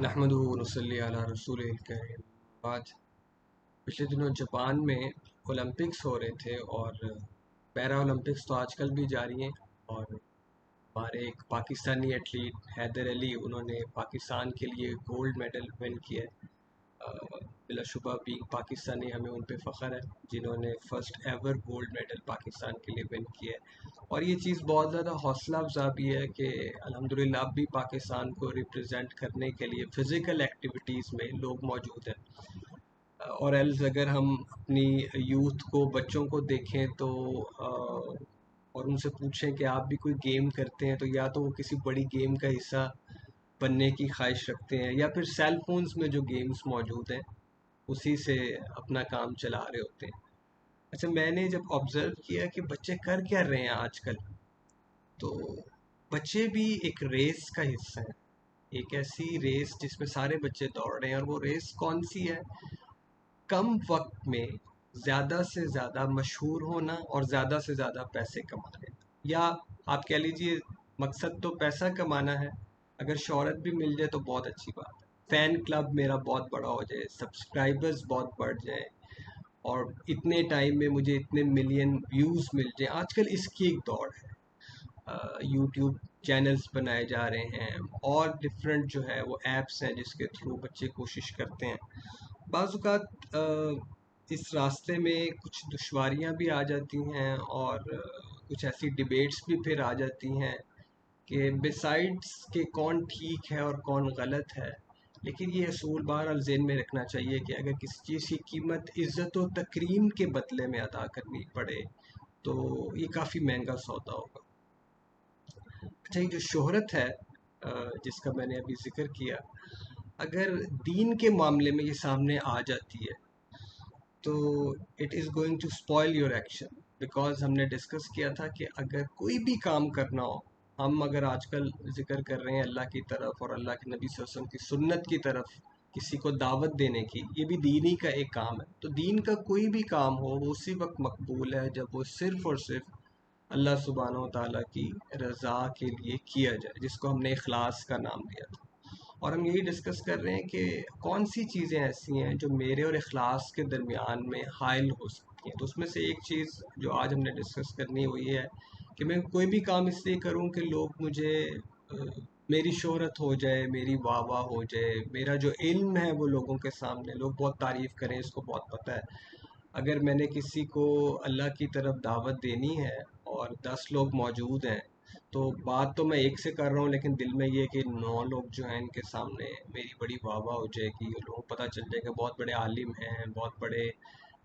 नहमदुहु व नसल्ली अला रसूलिल करीम। बाद पिछले दिनों जापान में ओलंपिक्स हो रहे थे और पैरा ओलंपिक्स तो आजकल भी जारी हैं। और हमारे एक पाकिस्तानी एथलीट हैदर अली, उन्होंने पाकिस्तान के लिए गोल्ड मेडल विन किया है। बिलाशुबा बीइंग पाकिस्तानी हमें उन पे फ़ख्र है जिन्होंने first ever gold medal Pakistan के लिए विन किया है। और ये चीज़ बहुत ज़्यादा हौसला अफ़ज़ा भी है कि अल्हम्दुलिल्लाह अब भी पाकिस्तान को रिप्रेजेंट करने के लिए फ़िज़िकल एक्टिविटीज़ में लोग मौजूद हैं। और एल्स अगर हम अपनी यूथ को, बच्चों को देखें तो और उनसे पूछें कि आप भी कोई गेम करते हैं, तो या तो वो किसी बड़ी गेम का हिस्सा बनने की ख्वाहिश रखते हैं या फिर सेल फोन्स में जो गेम्स मौजूद हैं उसी से अपना काम चला रहे होते हैं। अच्छा, मैंने जब ऑब्जर्व किया कि बच्चे कर क्या रहे हैं आजकल, तो बच्चे भी एक रेस का हिस्सा हैं। एक ऐसी रेस जिसमें सारे बच्चे दौड़ रहे हैं, और वो रेस कौन सी है? कम वक्त में ज़्यादा से ज़्यादा मशहूर होना और ज़्यादा से ज़्यादा पैसे कमाने। या आप कह लीजिए, मकसद तो पैसा कमाना है, अगर शोहरत भी मिल जाए तो बहुत अच्छी बात है। फ़ैन क्लब मेरा बहुत बड़ा हो जाए, सब्सक्राइबर्स बहुत बढ़ जाए, और इतने टाइम में मुझे इतने मिलियन व्यूज़ मिल जाए। आजकल इसकी एक दौड़ है। यूट्यूब चैनल्स बनाए जा रहे हैं और डिफरेंट जो है वो ऐप्स हैं जिसके थ्रू बच्चे कोशिश करते हैं। बाज़ औक़ात इस रास्ते में कुछ दुश्वारियाँ भी आ जाती हैं, और कुछ ऐसी डिबेट्स भी फिर आ जाती हैं कि बिसाइड्स के कौन ठीक है और कौन गलत है। लेकिन ये असूल बहरहाल ज़हन में रखना चाहिए कि अगर किसी चीज़ की कीमत इज़्ज़त व तकरीम के बदले में अदा करनी पड़े तो ये काफ़ी महंगा सौदा होगा। अच्छा, ये जो शोहरत है जिसका मैंने अभी ज़िक्र किया, अगर दीन के मामले में ये सामने आ जाती है तो it is going to spoil your action. Because हमने डिस्कस किया था कि अगर कोई भी काम करना हो, हम अगर आजकल जिक्र कर रहे हैं अल्लाह की तरफ और अल्लाह के नबी सल्लल्लाहु अलैहि वसल्लम की सुन्नत की तरफ, किसी को दावत देने की, ये भी दीन ही का एक काम है। तो दीन का कोई भी काम हो वो उसी वक्त मकबूल है जब वो सिर्फ़ और सिर्फ अल्लाह सुब्हानहू व तआला की रज़ा के लिए किया जाए, जिसको हमने इखलास का नाम दिया था। और हम यही डिस्कस कर रहे हैं कि कौन सी चीज़ें ऐसी हैं जो मेरे और इखलास के दरमियान में हाइल हो सकती हैं। तो उसमें से एक चीज़ जो आज हमने डिस्कस करनी है वो ये है कि मैं कोई भी काम इसलिए करूं कि लोग मुझे मेरी शोहरत हो जाए, मेरी वाह वाह हो जाए, मेरा जो इल्म है वो लोगों के सामने लोग बहुत तारीफ़ करें, इसको बहुत पता है। अगर मैंने किसी को अल्लाह की तरफ दावत देनी है और 10 लोग मौजूद हैं, तो बात तो मैं एक से कर रहा हूँ, लेकिन दिल में ये है कि 9 लोग जो हैं इनके सामने मेरी बड़ी वाह वाह हो जाएगी, और लोगों को पता चल जाएगा बहुत बड़े आलिम हैं, बहुत बड़े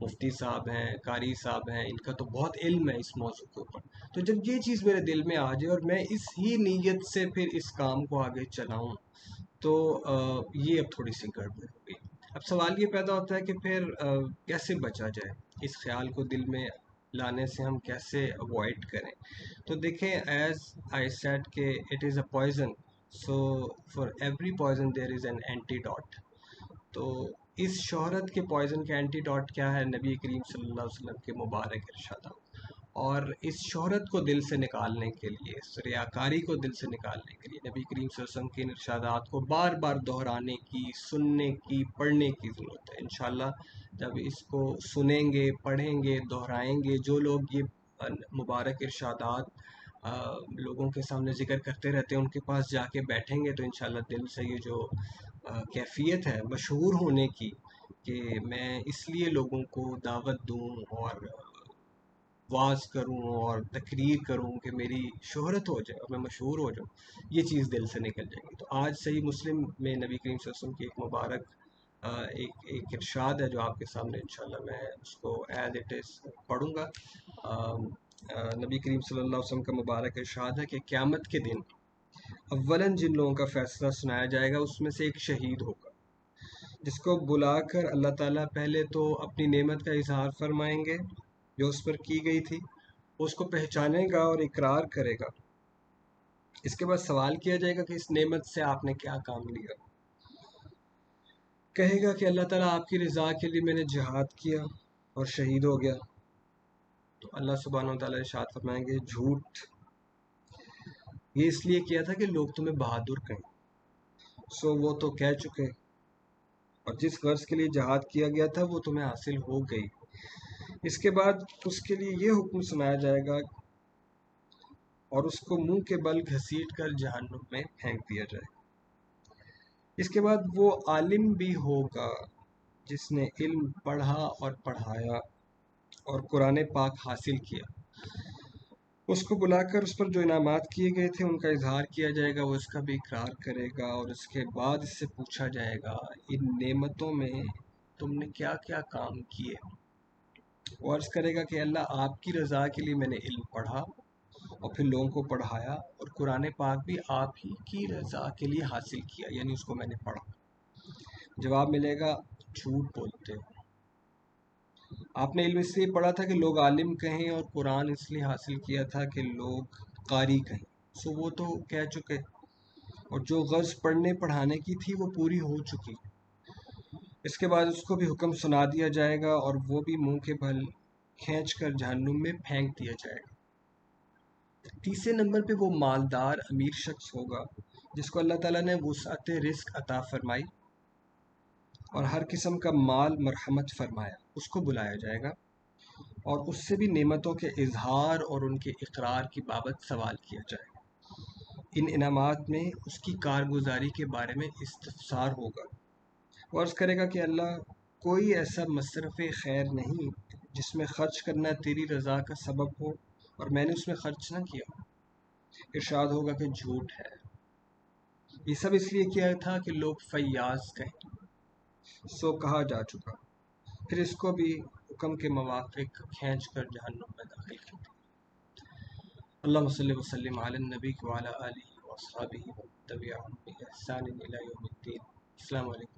मुफ्ती साहब हैं, कारी साहब हैं, इनका तो बहुत इल्म है इस मौजू के ऊपर। तो जब ये चीज़ मेरे दिल में आ जाए और मैं इस ही नीयत से फिर इस काम को आगे चलाऊँ, तो ये अब थोड़ी सी गड़बड़ हो गई। अब सवाल ये पैदा होता है कि फिर कैसे बचा जाए, इस ख्याल को दिल में लाने से हम कैसे अवॉइड करें। तो देखें, एज आई सेड के it is a poison, so for every poison there is an antidote. तो इस शोहरत के पॉइजन का एंटीडोट क्या है? नबी करीम सल्लल्लाहु अलैहि वसल्लम के मुबारक इरशादात। और इस शोहरत को दिल से निकालने के लिए, इस रियाकारी को दिल से निकालने के लिए नबी करीम सल्लल्लाहु अलैहि वसल्लम के इरशादात को बार बार दोहराने की, सुनने की, पढ़ने की ज़रूरत है। इंशाल्लाह जब इसको सुनेंगे, पढ़ेंगे, दोहराएंगे, जो लोग ये मुबारक इरशादात लोगों के सामने ज़िक्र करते रहते हैं उनके पास जाके बैठेंगे, तो इंशाल्लाह दिल से ये जो कैफ़ियत है मशहूर होने की, कि मैं इसलिए लोगों को दावत दूँ और वाज़ करूँ और तकरीर करूँ कि मेरी शोहरत हो जाए और मैं मशहूर हो जाऊँ, ये चीज़ दिल से निकल जाएगी। तो आज सही मुस्लिम में नबी करीम सल्लल्लाहु अलैहि वसल्लम की एक मुबारक एक एक इरशाद है जो आपके सामने इंशाल्लाह मैं उसको एज़ इट इज़ पढ़ूँगा। नबी करीम सल्लल्लाहु अलैहि वसल्लम का मुबारक इरशाद है कि क़यामत के दिन अव्वलन जिन लोगों का फ़ैसला सुनाया जाएगा उसमें से एक शहीद होगा, जिसको बुलाकर अल्लाह ताला पहले तो अपनी नेमत का इज़हार फरमाएंगे जो उस पर की गई थी, उसको पहचानेगा और इकरार करेगा। इसके बाद सवाल किया जाएगा कि इस नेमत से आपने क्या काम लिया। कहेगा कि अल्लाह ताला आपकी रज़ा के लिए मैंने जिहाद किया और शहीद हो गया। तो अल्लाह सुब्हानहू व तआला इरशाद फरमाएंगे, झूठ, ये इसलिए किया था कि लोग तुम्हें बहादुर कहें। सो वो तो कह चुके, और जिस गर्ज के लिए जहाद किया गया था वो तुम्हें हासिल हो गई। इसके बाद उसके लिए ये हुक्म सुनाया जाएगा और उसको मुंह के बल घसीट कर जहन्नुम में फेंक दिया जाए। इसके बाद वो आलिम भी होगा जिसने इल्म पढ़ा और पढ़ाया और कुरान पाक हासिल किया। उसको बुलाकर उस पर जो इनामात किए गए थे उनका इजहार किया जाएगा, वो इसका भी इकरार करेगा और उसके बाद इससे पूछा जाएगा इन नेमतों में तुमने क्या क्या काम किए। वो अर्ज़ करेगा कि अल्लाह आपकी रज़ा के लिए मैंने इल्म पढ़ा और फिर लोगों को पढ़ाया, और कुरान पाक भी आप ही की रज़ा के लिए हासिल किया, यानी उसको मैंने पढ़ा। जवाब मिलेगा झूठ बोलते हो, आपने इल्म इसलिए पढ़ा था कि लोग आलिम कहें और कुरान इसलिए हासिल किया था कि लोग कारी कहें। सो वो तो कह चुके, और जो गर्ज पढ़ने पढ़ाने की थी वो पूरी हो चुकी। इसके बाद उसको भी हुक्म सुना दिया जाएगा और वो भी मुंह के बल खींच कर जहन्नुम में फेंक दिया जाएगा। तीसरे नंबर पे वो मालदार अमीर शख्स होगा जिसको अल्लाह ताला ने वुसअत रिस्क अता फरमाई और हर किस्म का माल मरहमत फरमाया। उसको बुलाया जाएगा और उससे भी नेमतों के इजहार और उनके इकरार की बाबत सवाल किया जाएगा। इन इनामात में उसकी कारगुजारी के बारे में इस्तफसार होगा। वो अर्ज़ करेगा कि अल्लाह, कोई ऐसा मसरफ़ खैर नहीं जिसमें ख़र्च करना तेरी रज़ा का सबब हो और मैंने उसमें ख़र्च ना किया। इरशाद होगा कि झूठ है, ये सब इसलिए किया था कि लोग फैयाज कहें। सो कहा जा चुका, फिर इसको भी हुक्म के मवाफ़िक खींच कर जहन्नुम में दाखिल कर दिया। अल्लाहुम्मा सल्लि व सल्लिम अला नबी व अला आलिहि व अस्हाबिहि व तबिअहुम बि इहसान इला यौमिद्दीन। अस्सलामु अलैकुम।